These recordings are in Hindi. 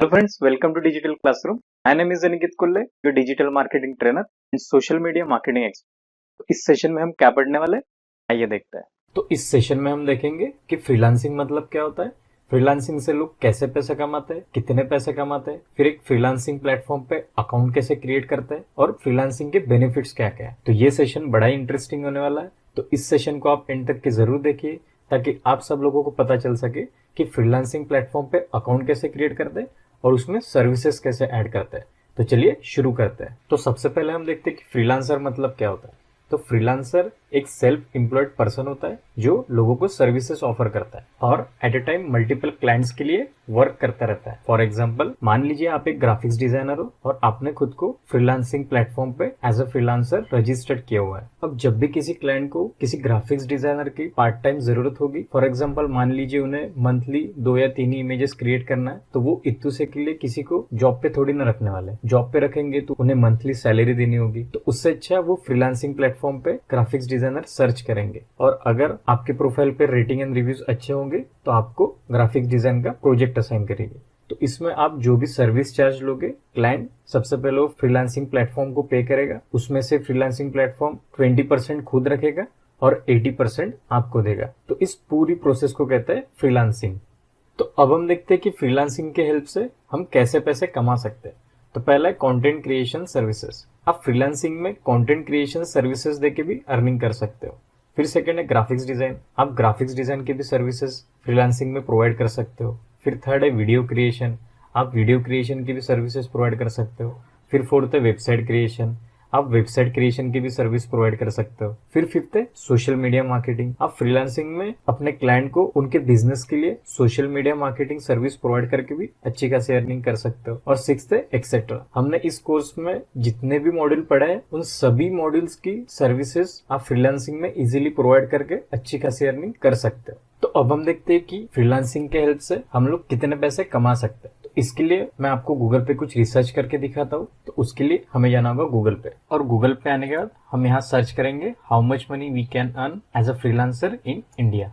Hello friends, welcome to Digital Classroom. My name is Aniket Kulle, your digital marketing trainer and social media marketing expert. इस सेशन में हम क्या पढ़ने वाले हैं आइए देखते हैं। तो इस सेशन में हम देखेंगे कि फ्रीलांसिंग मतलब क्या होता है, फ्रीलांसिंग से लोग कैसे पैसे कमाते हैं, कितने पैसे कमाते हैं, फिर एक फ्रीलांसिंग प्लेटफॉर्म पे अकाउंट कैसे क्रिएट करते हैं और फ्रीलांसिंग के बेनिफिट्स क्या क्या है। तो ये सेशन बड़ा ही इंटरेस्टिंग होने वाला है, तो इस सेशन को आप एंड तक के जरूर देखिए ताकि आप सब लोगों को पता चल सके कि फ्रीलांसिंग प्लेटफॉर्म पे अकाउंट कैसे क्रिएट करते हैं और उसमें सर्विसेज कैसे ऐड करते हैं। तो चलिए शुरू करते हैं। तो सबसे पहले हम देखते हैं कि फ्रीलांसर मतलब क्या होता है। तो फ्रीलांसर एक सेल्फ एम्प्लॉयड पर्सन होता है जो लोगों को सर्विसेज ऑफर करता है और at a time multiple clients के लिए वर्क करता रहता है। फॉर एग्जांपल, मान लीजिए आप एक ग्राफिक्स डिजाइनर हो और आपने खुद को फ्रीलांसिंग प्लेटफॉर्म पे एज अ फ्रीलांसर रजिस्टर्ड किया हुआ है। अब जब भी किसी क्लाइंट को किसी ग्राफिक्स डिजाइनर की पार्ट टाइम जरूरत होगी, फॉर एग्जाम्पल मान लीजिए उन्हें मंथली 2 या 3 इमेजेस क्रिएट करना है, तो वो इतू से के लिए किसी को जॉब पे थोड़ी ना रखने वाले। जॉब पे रखेंगे तो उन्हें मंथली सैलरी देनी होगी, तो उससे अच्छा वो फ्रीलांसिंग प्लेटफॉर्म पे ग्राफिक्स डिजाइनर सर्च करेंगे और अगर आपके प्रोफाइल पे रेटिंग एंड रिव्यूज अच्छे होंगे तो आपको ग्राफिक्स डिजाइन का प्रोजेक्ट असाइन करेंगे। तो इसमें आप जो भी सर्विस चार्ज लोगे, क्लाइंट सबसे पहले वो फ्रीलांसिंग प्लेटफॉर्म को पे करेगा। उसमें से फ्रीलांसिंग प्लेटफॉर्म 20% खुद रखेगा और 80% आपको देगा। तो इस पूरी प्रोसेस को कहते हैं फ्रीलांसिंग। तो अब हम देखते हैं कि फ्रीलांसिंग के हेल्प से हम कैसे पैसे कमा सकते हैं। तो पहला है कंटेंट क्रिएशन सर्विसेज। आप फ्रीलांसिंग में कंटेंट क्रिएशन सर्विसेज देके भी अर्निंग कर सकते हो। फिर सेकंड है ग्राफिक्स डिजाइन। आप ग्राफिक्स डिजाइन के भी सर्विसेज फ्रीलांसिंग में प्रोवाइड कर सकते हो। फिर थर्ड है वीडियो क्रिएशन। आप वीडियो क्रिएशन की भी सर्विसेज प्रोवाइड कर सकते हो। फिर फोर्थ है वेबसाइट क्रिएशन। आप वेबसाइट क्रिएशन की भी सर्विस प्रोवाइड कर सकते हो। फिर फिफ्थ है सोशल मीडिया मार्केटिंग। आप फ्रीलांसिंग में अपने क्लाइंट को उनके बिजनेस के लिए social media marketing service provide करके भी अच्छी खासी अर्निंग कर सकते हो। और सिक्स्थ है एक्सेट्रा। हमने इस कोर्स में जितने भी मॉड्यूल पढ़े हैं उन सभी मॉड्यूल्स की सर्विसेज आप फ्रीलांसिंग में इजीली प्रोवाइड करके अच्छी खासी अर्निंग कर सकते हो। तो अब हम देखते हैं कि फ्रीलांसिंग के हेल्प से हम लोग कितने पैसे कमा सकते हैं। तो इसके लिए मैं आपको गूगल पे कुछ रिसर्च करके दिखाता हूँ। तो उसके लिए हमें जाना होगा गूगल पे, और गूगल पे आने के बाद हम यहाँ सर्च करेंगे how much money we can earn as a freelancer in India.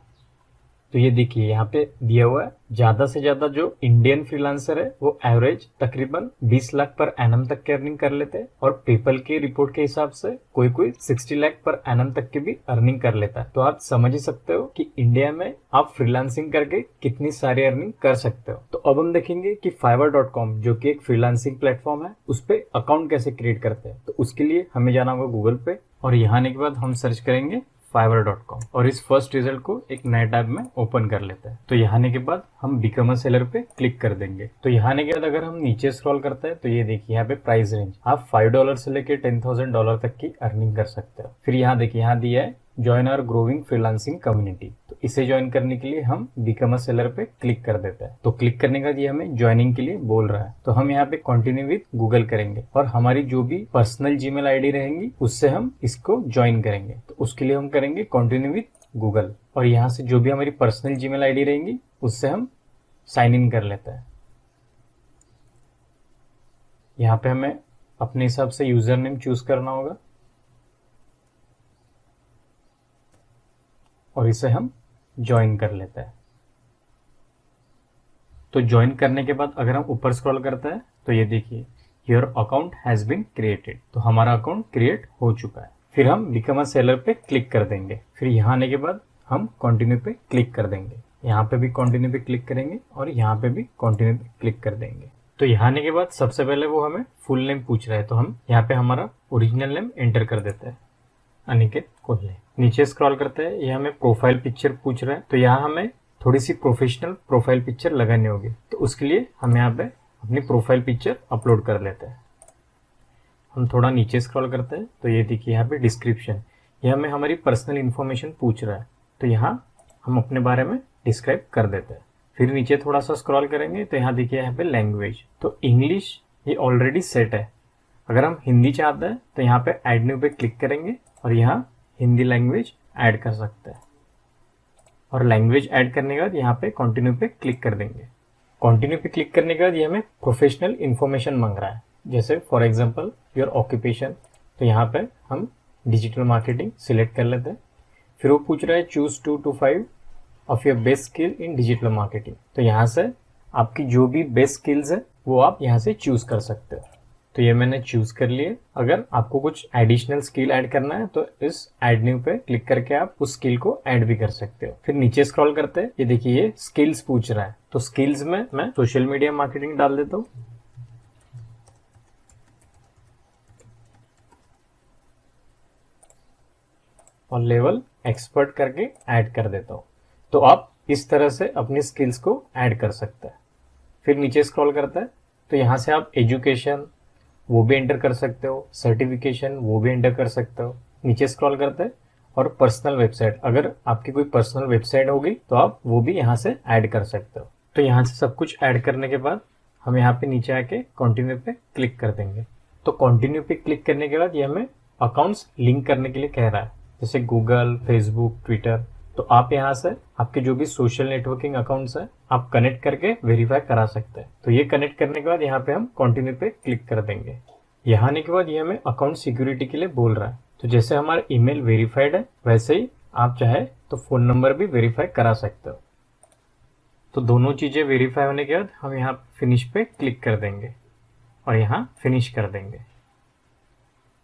तो ये देखिए यहाँ पे दिया हुआ है, ज्यादा से ज्यादा जो इंडियन फ्रीलांसर है वो एवरेज तकरीबन 20 लाख पर एनम तक की अर्निंग कर लेते हैं, और पेपल के रिपोर्ट के हिसाब से कोई कोई 60 लाख पर एनम तक की भी अर्निंग कर लेता है। तो आप समझ ही सकते हो कि इंडिया में आप फ्रीलांसिंग करके कितनी सारी अर्निंग कर सकते हो। तो अब हम देखेंगे कि fiverr.com जो कि एक फ्रीलांसिंग प्लेटफॉर्म है, उस पे अकाउंट कैसे क्रिएट करते हैं। तो उसके लिए हमें जाना होगा गूगल पे, और यहाँ आने के बाद हम सर्च करेंगे fiverr.com, और इस फर्स्ट रिजल्ट को एक नए टैब में ओपन कर लेते हैं। तो यहाँ आने के बाद हम बिकम अ सेलर पे क्लिक कर देंगे। तो यहाँ आने के बाद अगर हम नीचे स्क्रॉल करते हैं तो ये देखिए यहाँ पे प्राइस रेंज, आप $5 से लेके $10,000 तक की अर्निंग कर सकते हो। फिर यहाँ देखिए यहाँ दिया है join our growing freelancing community. तो इसे ज्वाइन करने के लिए हम बिकम अ सेलर पे क्लिक कर देते हैं। तो क्लिक करने के बाद ये हमें ज्वाइनिंग के लिए बोल रहा है, तो हम यहाँ पे कंटिन्यू विद गूगल करेंगे और हमारी जो भी पर्सनल जीमेल आईडी रहेंगी उससे हम इसको ज्वाइन करेंगे। तो उसके लिए हम करेंगे कंटिन्यू विद गूगल, और यहाँ से जो भी हमारी पर्सनल जीमेल आईडी रहेंगी उससे हम साइन इन कर लेते हैं। यहाँ पे हमें अपने हिसाब से यूजर नेम चूज करना होगा और इसे हम ज्वाइन कर लेते हैं। तो ज्वाइन करने के बाद अगर हम ऊपर स्क्रॉल करते हैं तो ये देखिए your account has been created. तो हमारा अकाउंट क्रिएट हो चुका है। फिर हम बिकम अ सेलर पे क्लिक कर देंगे। फिर यहाँ आने के बाद हम कंटिन्यू पे क्लिक कर देंगे। यहाँ पे भी कंटिन्यू पे क्लिक करेंगे और यहाँ पे भी कंटिन्यू पे क्लिक कर देंगे। तो यहाँ आने के बाद सबसे पहले वो हमें फुल नेम पूछ रहा है, तो हम यहाँ पे हमारा ओरिजिनल नेम एंटर कर देते हैं, अनिकेत कोल्हे। नीचे स्क्रॉल करते हैं, ये हमें प्रोफाइल पिक्चर पूछ रहा है, तो यहाँ हमें थोड़ी सी प्रोफेशनल प्रोफाइल पिक्चर लगानी होगी। तो उसके लिए हम यहाँ पे अपनी प्रोफाइल पिक्चर अपलोड कर लेते हैं। हम थोड़ा नीचे स्क्रॉल करते हैं तो ये देखिए यहाँ पे डिस्क्रिप्शन, ये हमें हमारी पर्सनल इन्फॉर्मेशन पूछ रहा है, तो यहाँ हम अपने बारे में डिस्क्राइब कर देते हैं। फिर नीचे थोड़ा सा स्क्रॉल करेंगे तो यहाँ देखिए यहाँ पे लैंग्वेज, तो इंग्लिश ये ऑलरेडी सेट है। अगर हम हिंदी चाहते हैं तो यहाँ पे ऐड न्यू पे क्लिक करेंगे और यहाँ हिंदी लैंग्वेज ऐड कर सकते हैं, और लैंग्वेज ऐड करने के बाद यहाँ पे कंटिन्यू पे क्लिक कर देंगे। कंटिन्यू पे क्लिक करने के बाद ये हमें प्रोफेशनल इन्फॉर्मेशन मांग रहा है, जैसे फॉर एग्जांपल योर ऑक्यूपेशन। तो यहाँ पे हम डिजिटल मार्केटिंग सिलेक्ट कर लेते हैं। फिर वो पूछ रहा है choose 2 to 5 of your best skill in digital marketing. तो यहाँ से आपकी जो भी बेस्ट स्किल्स है वो आप यहाँ से चूज कर सकते हो। तो ये मैंने चूज कर लिए। अगर आपको कुछ एडिशनल स्किल ऐड करना है तो इस ऐड न्यू पे क्लिक करके आप उस स्किल को ऐड भी कर सकते हो। फिर नीचे स्क्रॉल करते हैं, ये देखिए ये स्किल्स पूछ रहा है, तो स्किल्स में मैं सोशल मीडिया मार्केटिंग डाल देता हूँ और लेवल एक्सपर्ट करके ऐड कर देता हूँ। तो आप इस तरह से अपनी स्किल्स को ऐड कर सकते हैं। फिर नीचे स्क्रॉल करता है तो यहाँ से आप एजुकेशन वो भी एंटर कर सकते हो, सर्टिफिकेशन वो भी एंटर कर सकते हो। नीचे स्क्रॉल करते हैं और पर्सनल वेबसाइट, अगर आपकी कोई पर्सनल वेबसाइट होगी तो आप वो भी यहाँ से ऐड कर सकते हो। तो यहाँ से सब कुछ ऐड करने के बाद हम यहाँ पे नीचे आके कंटिन्यू पे क्लिक कर देंगे। तो कंटिन्यू पे क्लिक करने के बाद ये हमें अकाउंट्स लिंक करने के लिए कह रहा है, जैसे गूगल, फेसबुक, ट्विटर। तो आप यहाँ से आपके जो भी सोशल नेटवर्किंग अकाउंट्स है आप कनेक्ट करके वेरीफाई करा सकते हैं। तो ये कनेक्ट करने के बाद यहाँ पे हम कंटिन्यू पे क्लिक कर देंगे। यहाँ आने के बाद ये हमें अकाउंट सिक्योरिटी के लिए बोल रहा है। तो जैसे हमारा ईमेल वेरीफाइड है वैसे ही आप चाहे तो फोन नंबर भी वेरीफाई करा सकते हो। तो दोनों चीजें वेरीफाई होने के बाद हम यहाँ फिनिश पे क्लिक कर देंगे और यहाँ फिनिश कर देंगे।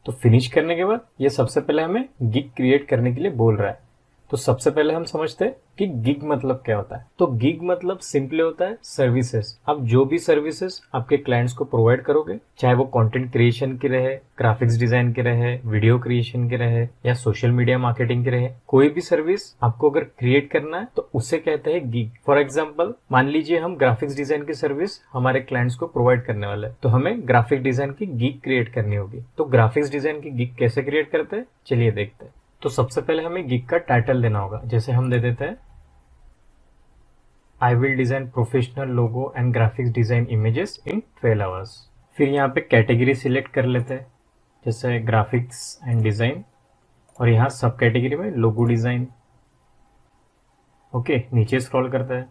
तो फिनिश करने के बाद ये सबसे पहले हमें गिग क्रिएट करने के लिए बोल रहा है। तो सबसे पहले हम समझते हैं कि गिग मतलब क्या होता है। तो गिग मतलब सिंपली होता है सर्विसेज। आप जो भी सर्विसेज आपके क्लाइंट्स को प्रोवाइड करोगे, चाहे वो कंटेंट क्रिएशन की रहे, ग्राफिक्स डिजाइन की रहे, वीडियो क्रिएशन की रहे या सोशल मीडिया मार्केटिंग की रहे, कोई भी सर्विस आपको अगर क्रिएट करना है तो उसे कहते हैं गिग। फॉर एग्जाम्पल मान लीजिए हम ग्राफिक्स डिजाइन की सर्विस हमारे क्लाइंट्स को प्रोवाइड करने वाले हैं, तो हमें ग्राफिक डिजाइन की गिग क्रिएट करनी होगी। तो ग्राफिक्स डिजाइन की गिग कैसे क्रिएट करते हैं चलिए देखते हैं। तो सबसे पहले हमें गिग का टाइटल देना होगा। जैसे हम दे देते हैं I will design professional logo and graphics design images in 12 hours. फिर यहाँ पे कैटेगरी सिलेक्ट कर लेते हैं, जैसे ग्राफिक्स एंड डिजाइन, और यहाँ सब कैटेगरी में लोगो डिजाइन। ओके, नीचे स्क्रॉल करते हैं।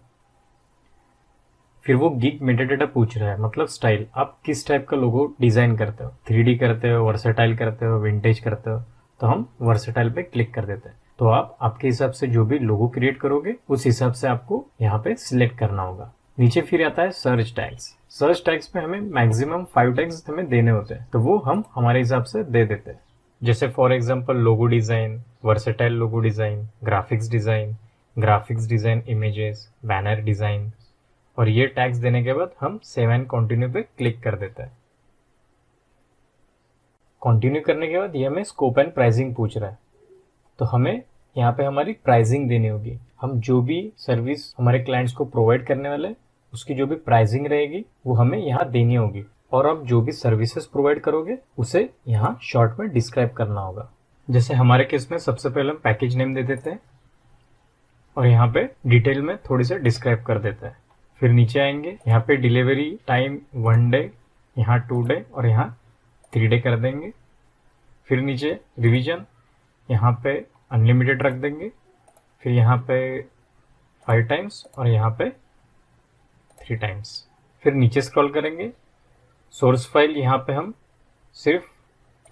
फिर वो गिग मेटाडाटा पूछ रहा है, मतलब स्टाइल, आप किस टाइप का लोगो डिजाइन करते हो, 3D करते हो, वर्सेटाइल करते हो, विंटेज करते हो। तो हम वर्सेटाइल पे क्लिक कर देते हैं। तो आप आपके हिसाब से जो भी लोगो क्रिएट करोगे उस हिसाब से आपको यहाँ पे सिलेक्ट करना होगा। नीचे फिर आता है सर्च टैग्स। सर्च टैग्स में हमें मैक्सिमम 5 टैग्स हमें देने होते हैं, तो वो हम हमारे हिसाब से दे देते हैं। जैसे for example logo design, versatile logo design, graphics design images, banner design. और ये टैग्स देने के बाद हम सेव एंड कंटिन्यू पे क्लिक कर देते हैं। कंटिन्यू करने के बाद ये हमें स्कोप एंड प्राइसिंग पूछ रहा है, तो हमें यहाँ पे हमारी प्राइसिंग देनी होगी। हम जो भी सर्विस हमारे क्लाइंट्स को प्रोवाइड करने वाले उसकी जो भी प्राइसिंग रहेगी वो हमें यहाँ देनी होगी। और आप जो भी सर्विसेज प्रोवाइड करोगे उसे यहाँ शॉर्ट में डिस्क्राइब करना होगा। जैसे हमारे केस में सबसे पहले हम पैकेज नेम दे देते हैं और यहाँ पे डिटेल में थोड़ी सी डिस्क्राइब कर देते हैं। फिर नीचे आएंगे, यहाँ पे डिलीवरी टाइम 1 डे, यहाँ 2 डे और यहाँ 3 डे कर देंगे। फिर नीचे रिवीजन, यहाँ पे अनलिमिटेड रख देंगे। फिर यहाँ पे 5 टाइम्स और यहाँ पे 3 टाइम्स। फिर नीचे स्क्रॉल करेंगे, सोर्स फाइल यहाँ पे हम सिर्फ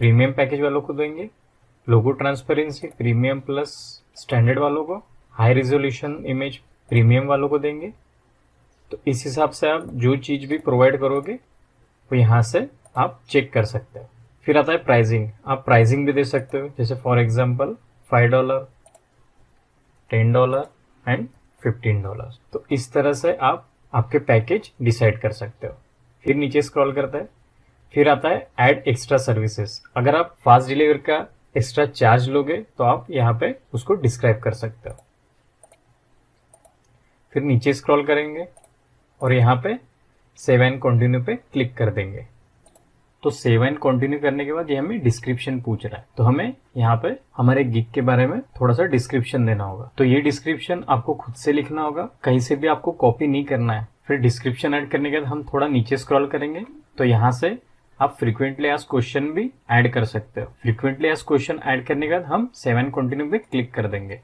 प्रीमियम पैकेज वालों को देंगे, लोगो ट्रांसपेरेंसी प्रीमियम प्लस स्टैंडर्ड वालों को, हाई रिजोल्यूशन इमेज प्रीमियम वालों को देंगे। तो इस हिसाब से आप जो चीज़ भी प्रोवाइड करोगे वो यहाँ से आप चेक कर सकते हो। फिर आता है प्राइसिंग। आप प्राइसिंग भी दे सकते हो, जैसे फॉर एग्जांपल $5, $10 एंड $15। तो इस तरह से आप आपके पैकेज डिसाइड कर सकते हो। फिर नीचे स्क्रॉल करता है, फिर आता है ऐड एक्स्ट्रा सर्विसेज। अगर आप फास्ट डिलीवरी का एक्स्ट्रा चार्ज लोगे तो आप यहाँ पे उसको डिस्क्राइब कर सकते हो। फिर नीचे स्क्रॉल करेंगे और यहाँ पे सेव एंड कंटिन्यू पे क्लिक कर देंगे। तो सेव एंड कंटिन्यू करने के बाद ये हमें डिस्क्रिप्शन पूछ रहा है, तो हमें यहाँ पे हमारे गिग के बारे में थोड़ा सा डिस्क्रिप्शन देना होगा। तो ये डिस्क्रिप्शन आपको खुद से लिखना होगा, कहीं से भी आपको कॉपी नहीं करना है। फिर डिस्क्रिप्शन ऐड करने के बाद हम थोड़ा नीचे स्क्रॉल करेंगे, तो यहाँ से आप फ्रीक्वेंटली आस्क्ड क्वेश्चन भी ऐड कर सकते हो। फ्रीक्वेंटली आस्क्ड क्वेश्चन ऐड करने के बाद हम सेव एंड कंटिन्यू पे क्लिक कर देंगे।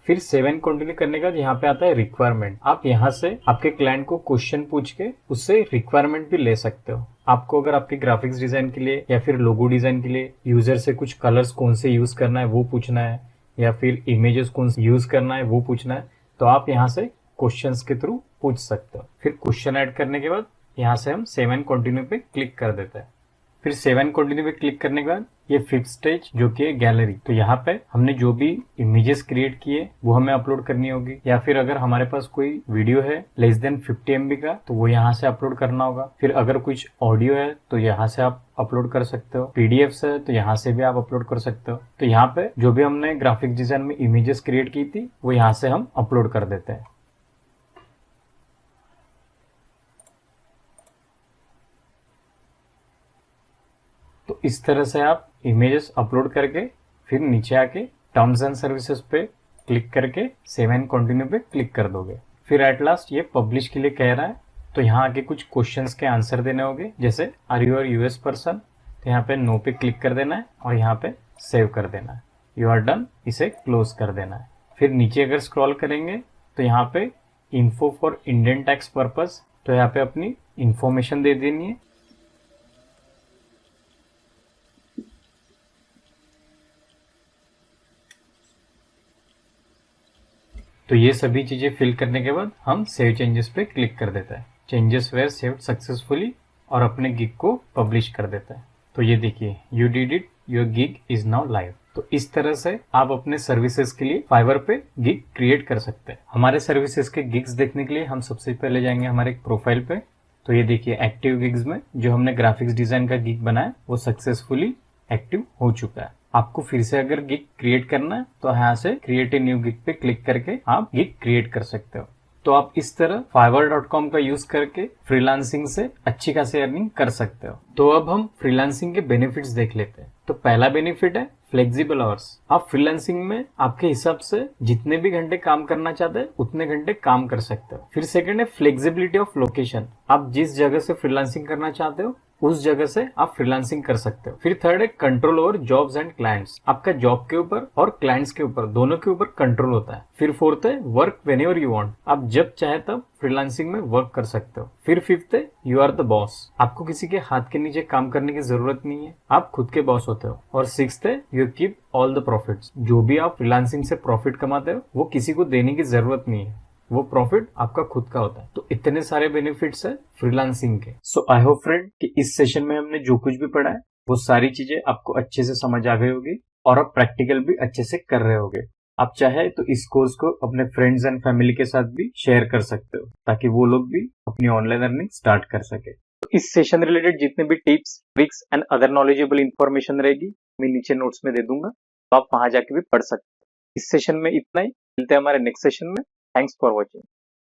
फिर सेव एंड कंटिन्यू करने के बाद यहाँ पे आता है रिक्वायरमेंट। आप यहाँ से आपके क्लाइंट को क्वेश्चन पूछ के उससे रिक्वायरमेंट भी ले सकते हो। आपको अगर आपके ग्राफिक्स डिजाइन के लिए या फिर लोगो डिजाइन के लिए यूजर से कुछ कलर्स कौन से यूज करना है वो पूछना है, या फिर इमेजेस कौन से यूज करना है वो पूछना है, तो आप यहाँ से क्वेश्चंस के थ्रू पूछ सकते हो। फिर क्वेश्चन ऐड करने के बाद यहाँ से हम सेव एंड कंटिन्यू पे क्लिक कर देते हैं। फिर सेव एंड कंटिन्यू पे क्लिक करने के बाद ये फिफ्थ स्टेज जो कि है गैलरी, तो यहाँ पे हमने जो भी इमेजेस क्रिएट किए वो हमें अपलोड करनी होगी, या फिर अगर हमारे पास कोई वीडियो है लेस देन 50 MB का तो वो यहाँ से अपलोड करना होगा। फिर अगर कुछ ऑडियो है तो यहाँ से आप अपलोड कर सकते हो, पीडीएफ्स है तो यहाँ से भी आप अपलोड कर सकते हो। तो यहाँ पे जो भी हमने ग्राफिक डिजाइन में इमेजेस क्रिएट की थी वो यहाँ से हम अपलोड कर देते हैं। तो इस तरह से आप इमेजेस अपलोड करके फिर नीचे आके टर्म्स एंड सर्विसेज पे क्लिक करके सेव एंड कंटिन्यू पे क्लिक कर दोगे। फिर एट लास्ट ये पब्लिश के लिए कह रहा है, तो यहाँ आके कुछ क्वेश्चंस के आंसर देने होंगे, जैसे are you are US person, तो यहाँ पे नो पे क्लिक कर देना है और यहाँ पे सेव कर देना है। यू आर डन, इसे क्लोज कर देना है। फिर नीचे अगर स्क्रॉल करेंगे तो यहाँ पे info for Indian tax purpose, तो यहाँ पे अपनी इंफॉर्मेशन दे देनी है। तो ये सभी चीजें फिल करने के बाद हम सेव चेंजेस पे क्लिक कर देता है। चेंजेस वेयर सेव्ड सक्सेसफुली और अपने गिग को पब्लिश कर देता है। तो ये देखिए, you did it, your gig is now live. तो इस तरह से आप अपने सर्विसेज के लिए फाइवर पे गिग क्रिएट कर सकते हैं। हमारे सर्विसेज के गिग्स देखने के लिए हम सबसे पहले जाएंगे हमारे एक प्रोफाइल पे। तो ये देखिए, एक्टिव गिग्स में जो हमने ग्राफिक्स डिजाइन का गिग बनाया वो सक्सेसफुली एक्टिव हो चुका है। आपको फिर से अगर गिग क्रिएट करना है तो यहाँ से क्रिएट ए न्यू गिग पे क्लिक करके आप गिग क्रिएट कर सकते हो। तो आप इस तरह fiverr.com का यूज करके फ्रीलांसिंग से अच्छी खासी अर्निंग कर सकते हो। तो अब हम फ्रीलांसिंग के बेनिफिट्स देख लेते हैं। तो पहला बेनिफिट है फ्लेक्सिबल आवर्स। आप फ्रीलांसिंग में आपके हिसाब से जितने भी घंटे काम करना चाहते हैं उतने घंटे काम कर सकते हो। फिर सेकंड है फ्लेक्सिबिलिटी ऑफ लोकेशन। आप जिस जगह से फ्रीलांसिंग करना चाहते हो उस जगह से आप फ्रीलांसिंग कर सकते हो। फिर थर्ड है control over jobs and clients. आपका जॉब के ऊपर और क्लाइंट्स के ऊपर, दोनों के ऊपर कंट्रोल होता है। फिर फोर्थ है वर्क व्हेनेवर यू वांट। आप जब चाहे तब फ्रीलांसिंग में वर्क कर सकते हो। फिर फिफ्थ है यू आर द बॉस। आपको किसी के हाथ के नीचे काम करने की जरूरत नहीं है, आप खुद के बॉस होते हो। और सिक्स्थ है you keep all the profits. जो भी आप फ्रीलांसिंग से प्रॉफिट कमाते हो वो किसी को देने की जरूरत नहीं है, वो प्रॉफिट आपका खुद का होता है। तो इतने सारे बेनिफिट्स है फ्रीलांसिंग के। सो आई होप फ्रेंड कि इस सेशन में हमने जो कुछ भी पढ़ा है वो सारी चीजें आपको अच्छे से समझ आ गई होगी और आप प्रैक्टिकल भी अच्छे से कर रहे होगे। आप चाहे तो इस कोर्स को अपने फ्रेंड्स एंड फैमिली के साथ भी शेयर कर सकते हो ताकि वो लोग भी अपनी ऑनलाइन अर्निंग स्टार्ट कर सके। तो इस सेशन रिलेटेड जितने भी tips, tricks and other knowledgeable information रहेगी मैं नीचे नोट्स में दे दूंगा, तो आप वहां जाके भी पढ़ सकते हो। इस सेशन में इतना ही, मिलते हैं हमारे नेक्स्ट सेशन में। Thanks for watching.